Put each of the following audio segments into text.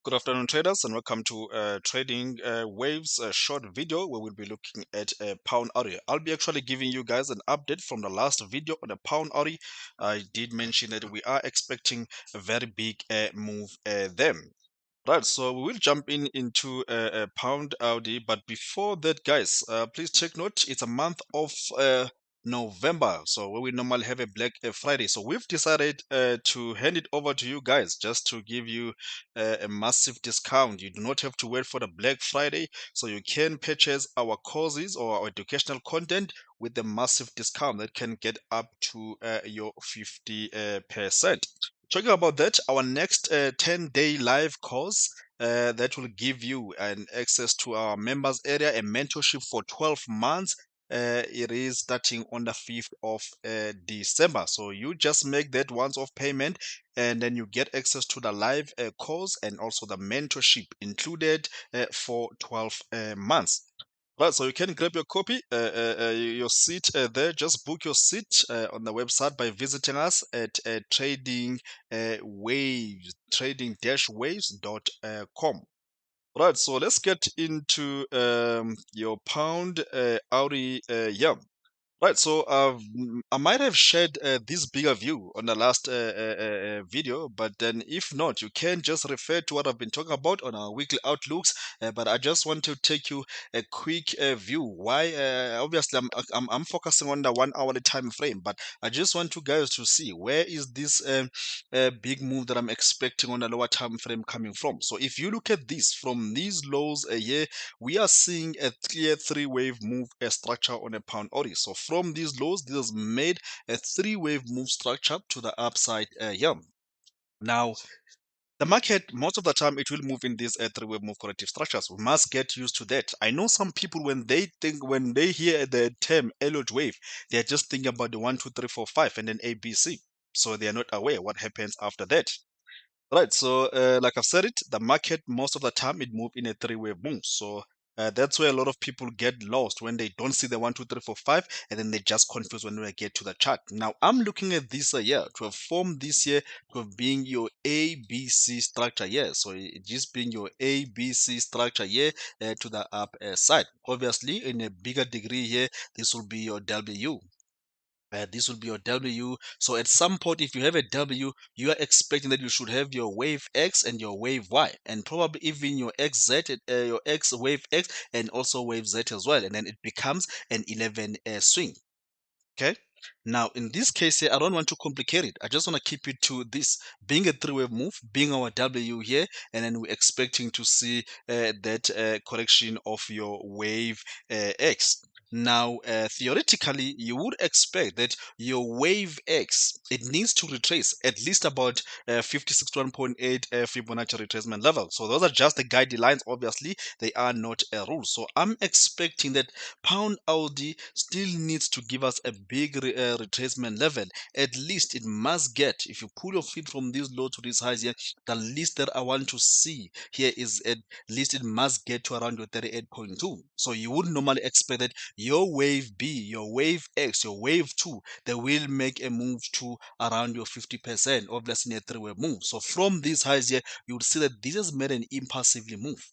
Good afternoon, traders, and welcome to Trading Waves short video where we'll be looking at a pound AUD. I'll be actually giving you guys an update from the last video on the pound AUD. I did mention that we are expecting a very big move there. Right, so we will jump into pound Audi, but before that, guys, please take note. It's a month of November, so where we normally have a Black Friday. So we've decided to hand it over to you guys just to give you a massive discount. You do not have to wait for the Black Friday, so you can purchase our courses or our educational content with a massive discount that can get up to your 50%. Talking about that, our next 10-day live course that will give you an access to our members area, a mentorship for 12 months. It is starting on the 5th of December. So you just make that once-off payment and then you get access to the live course and also the mentorship included for 12 months. Right, so you can grab your copy, your seat there. Just book your seat on the website by visiting us at trading-waves.com. Right, so let's get into your pound Audi. Yeah. Right, so I might have shared this bigger view on the last video, but then if not, you can just refer to what I've been talking about on our weekly outlooks. But I just want to take you a quick view. Why? Obviously, I'm focusing on the 1 hourly time frame, but I just want you guys to see where is this big move that I'm expecting on the lower time frame coming from. So if you look at this from these lows a year, we are seeing a clear three-wave move structure on a pound Audi. So from these lows, this has made a three-wave move structure to the upside here. Now, the market, most of the time, it will move in these three-wave move corrective structures. We must get used to that. I know some people, when they hear the term Elliott wave, they're just thinking about the 1, 2, 3, 4, 5, and then ABC. So they are not aware what happens after that. Right. So, like I've said it, the market most of the time it move in a three-way move. So that's where a lot of people get lost when they don't see the 1, 2, 3, 4, 5, and then they just confused when they get to the chart. Now, I'm looking at this year to have formed this year to have being your ABC structure here. So it just being your ABC structure here to the up side. Obviously, in a bigger degree here, this will be your W. This will be your W. So at some point, if you have a W, you are expecting that you should have your wave X and your wave Y, and probably even your XZ, your X wave X, and also wave Z as well. And then it becomes an 11 swing. Okay. Now, in this case here, I don't want to complicate it. I just want to keep it to this being a three-wave move, being our W here, and then we're expecting to see that correction of your wave X. Now, theoretically, you would expect that your wave X, it needs to retrace at least about 56.1.8 Fibonacci retracement level. So those are just the guidelines. Obviously, they are not a rule. So I'm expecting that pound Audi still needs to give us a big retracement level. At least it must get, if you pull your feet from this low to this high here, the least that I want to see here is at least it must get to around your 38.2. So you would normally expect that your wave B, your wave X, your wave 2, they will make a move to around your 50%, obviously in a three-way move. So from these highs here, you would see that this has made an impulsively move.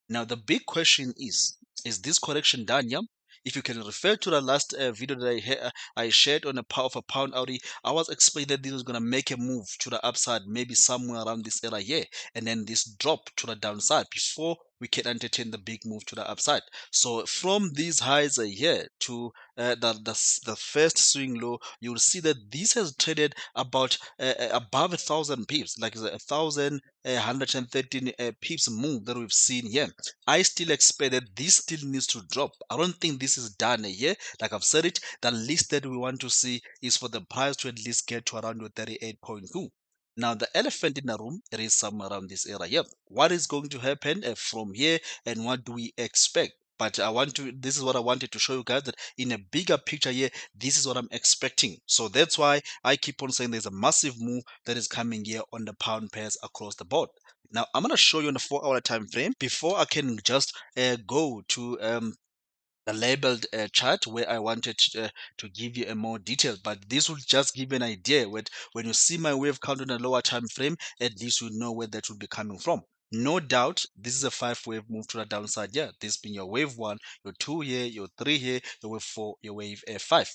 Now the big question is this correction done? Yeah. If you can refer to the last video that I shared on the power of a pound Audi, I was explaining that this was going to make a move to the upside, maybe somewhere around this area here, and then this drop to the downside before we can entertain the big move to the upside. So from these highs here to the first swing low, you will see that this has traded about above 1,000 pips, like 1,113 pips move that we've seen here. I still expect that this still needs to drop. I don't think this is done here. Like I've said it, the least that we want to see is for the price to at least get to around your 38.2. Now, the elephant in the room, it is somewhere around this area. Yep. What is going to happen from here and what do we expect? But this is what I wanted to show you guys, that in a bigger picture here, this is what I'm expecting. So that's why I keep on saying there's a massive move that is coming here on the pound pairs across the board. Now, I'm going to show you on the 4 hour time frame before I can just go to the labeled chart where I wanted to give you a more detail, but this will just give you an idea when you see my wave count on a lower time frame, at least you know where that will be coming from. No doubt, this is a five-wave move to the downside. Yeah, this being your wave one, your two here, your three here, your wave four, your wave five.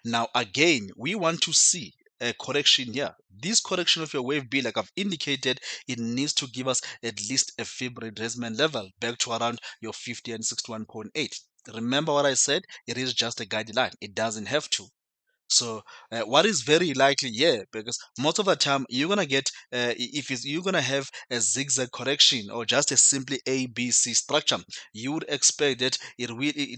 Now, again, we want to see a correction here. This correction of your wave B, like I've indicated, it needs to give us at least a fib retracement level back to around your 50 and 61.8. Remember what I said? It is just a guideline. It doesn't have to. So what is very likely here, because most of the time you're gonna get you're gonna have a zigzag correction or just a simply A B C structure, you would expect that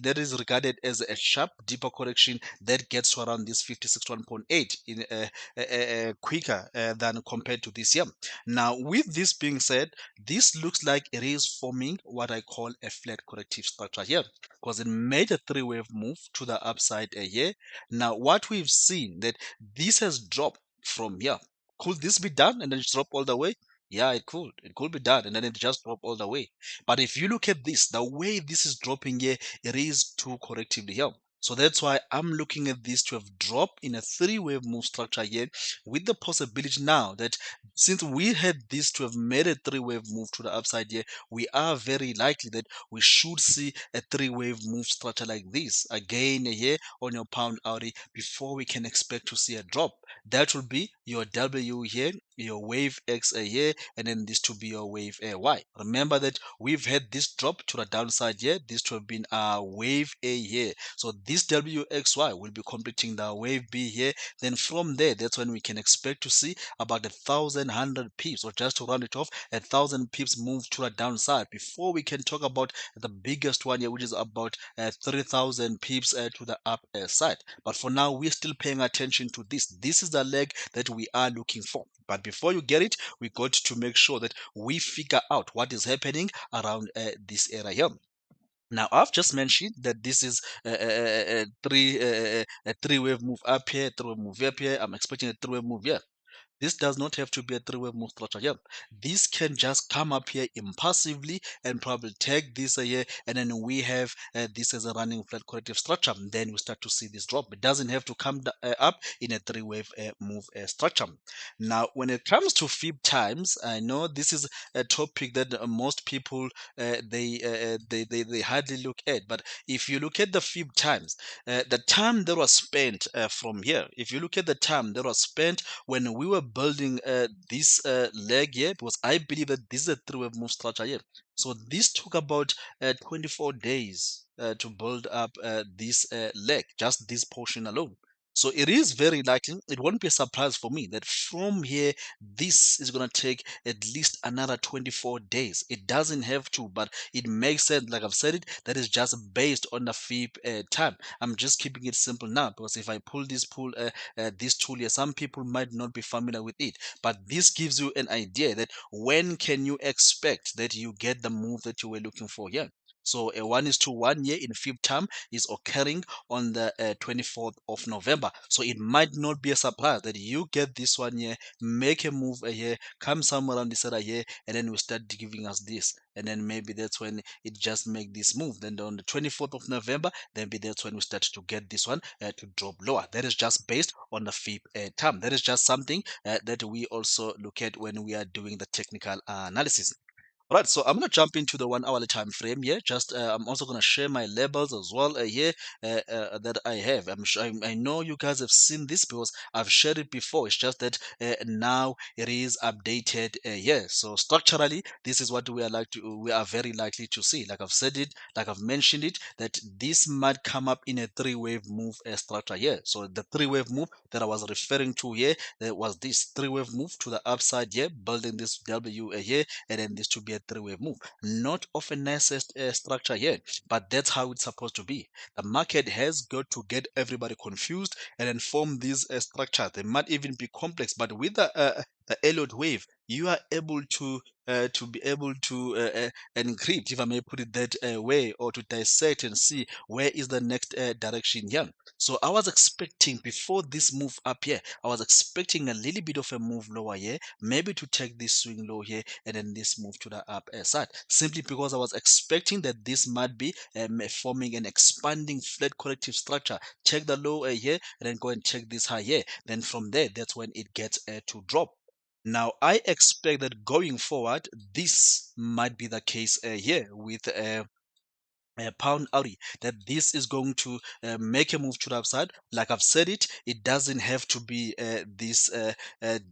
that is regarded as a sharp deeper correction that gets to around this 56.1.8 in quicker than compared to this year. Now, with this being said, this looks like it is forming what I call a flat corrective structure here, because it made a three-wave move to the upside here. Now, what we've seen that this has dropped from here. Could this be done and then just drop all the way? Yeah, it could. It could be done and then it just drop all the way. But if you look at this, the way this is dropping here, it is too correctively here. So that's why I'm looking at this to have dropped in a three-wave move structure here, with the possibility now that since we had this to have made a three-wave move to the upside here, we are very likely that we should see a three-wave move structure like this again here on your pound Audi before we can expect to see a drop. That will be your W here, your wave X here, and then this to be your wave Y. Remember that we've had this drop to the downside here. This to have been our wave A here. So this WXY will be completing the wave B here. Then from there, that's when we can expect to see about 1,100 pips, or just to round it off, 1,000 pips move to the downside before we can talk about the biggest one here, which is about 3,000 pips to the upside. But for now, we're still paying attention to this. This is the leg that we are looking for. But before you get it, we got to make sure that we figure out what is happening around this area here. Now, I've just mentioned that this is a three-wave move up here, three-wave move up here. I'm expecting a three-wave move here. This does not have to be a three-wave move structure here. This can just come up here impulsively and probably take this here, and then we have this as a running flat corrective structure. Then we start to see this drop. It doesn't have to come up in a three-wave move structure. Now, when it comes to fib times, I know this is a topic that most people they hardly look at. But if you look at the fib times, the time that was spent from here, if you look at the time that was spent when we were building this leg here, because I believe that this is a three-wave move structure here. So this took about 24 days to build up this leg, just this portion alone. So it is very likely, it won't be a surprise for me that from here, this is going to take at least another 24 days. It doesn't have to, but it makes sense. Like I've said it, that is just based on the fib time. I'm just keeping it simple now, because if I pull this tool here, some people might not be familiar with it, but this gives you an idea that when can you expect that you get the move that you were looking for here. So a 1:1 year in fib time is occurring on the 24th of November. So it might not be a surprise that you get this one here, make a move here, come somewhere around this area here, and then we start giving us this. And then maybe that's when it just make this move. Then on the 24th of November, then be that's when we start to get this one to drop lower. That is just based on the fib term. That is just something that we also look at when we are doing the technical analysis. Right, so I'm gonna jump into the 1 hourly time frame here. Just I'm also gonna share my labels as well here that I have. I know you guys have seen this because I've shared it before. It's just that now it is updated here. So structurally, this is what we are very likely to see. Like I've said it, like I've mentioned it, that this might come up in a three-wave move structure here. So the three-wave move that I was referring to here, there was this three-wave move to the upside here, building this W here, and then this to be a three-way move. Not of a nicest structure yet, but that's how it's supposed to be. The market has got to get everybody confused and then form these structures. They might even be complex, but with the Elliott wave, you are able to be able to encrypt, if I may put it that way, or to dissect and see where is the next direction here. So I was expecting before this move up here, I was expecting a little bit of a move lower here, maybe to take this swing low here and then this move to the up side, simply because I was expecting that this might be forming an expanding flat corrective structure. Check the low here and then go and check this high here. Then from there, that's when it gets to drop. Now, I expect that going forward, this might be the case here with pound Audi, that this is going to make a move to the upside. Like I've said it doesn't have to be this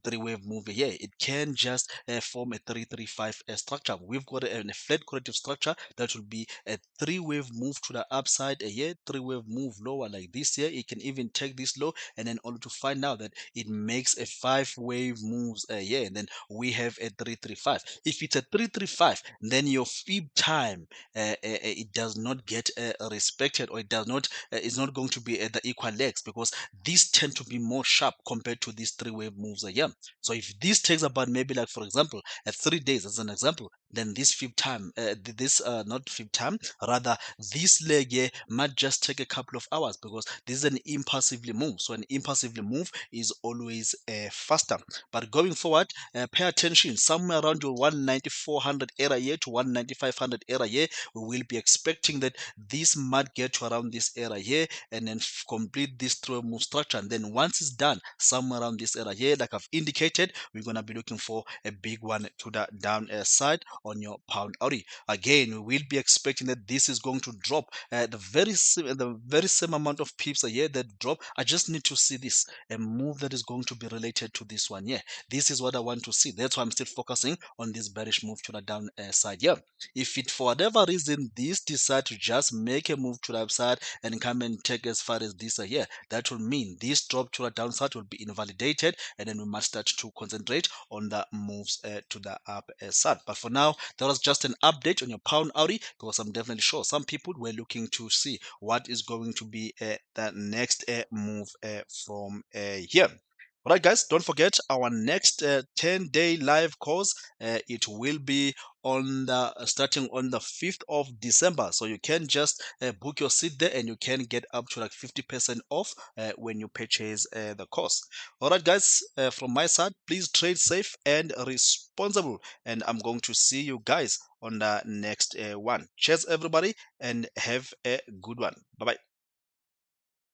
three-wave move here. It can just form a 3-3-5 structure. We've got a flat corrective structure that will be a three-wave move to the upside here, three-wave move lower like this here. It can even take this low and then only to find out that it makes a five-wave moves here, and then we have a 3-3-5. If it's a 3-3-5, then your fib time it does not get respected, or it does not is not going to be at the equal legs, because these tend to be more sharp compared to these three-wave moves here. So if this takes about maybe like for example 3 days as an example, then this fib time this not fib time, rather this leg here might just take a couple of hours, because this is an impulsively move. So an impulsively move is always faster. But going forward, pay attention somewhere around your 19400 area here to 19500 area here. We will be expecting that this might get to around this area here and then complete this through move structure. And then once it's done, somewhere around this area here, like I've indicated, we're gonna be looking for a big one to the down side on your pound Audi. Again, we will be expecting that this is going to drop the very same amount of pips a year that drop. I just need to see this a move that is going to be related to this one. Yeah, this is what I want to see. That's why I'm still focusing on this bearish move to the down side. Yeah, if it for whatever reason this decide to just make a move to the upside and come and take as far as this here, that will mean this drop to the downside will be invalidated, and then we must start to concentrate on the moves to the upside. But for now, that was just an update on your pound Audi, because I'm definitely sure some people were looking to see what is going to be the next move from here. All right, guys, don't forget our next 10-day live course. It will be on the starting on the 5th of December. So you can just book your seat there, and you can get up to like 50% off when you purchase the course. All right, guys, from my side, please trade safe and responsible. And I'm going to see you guys on the next one. Cheers, everybody, and have a good one. Bye bye.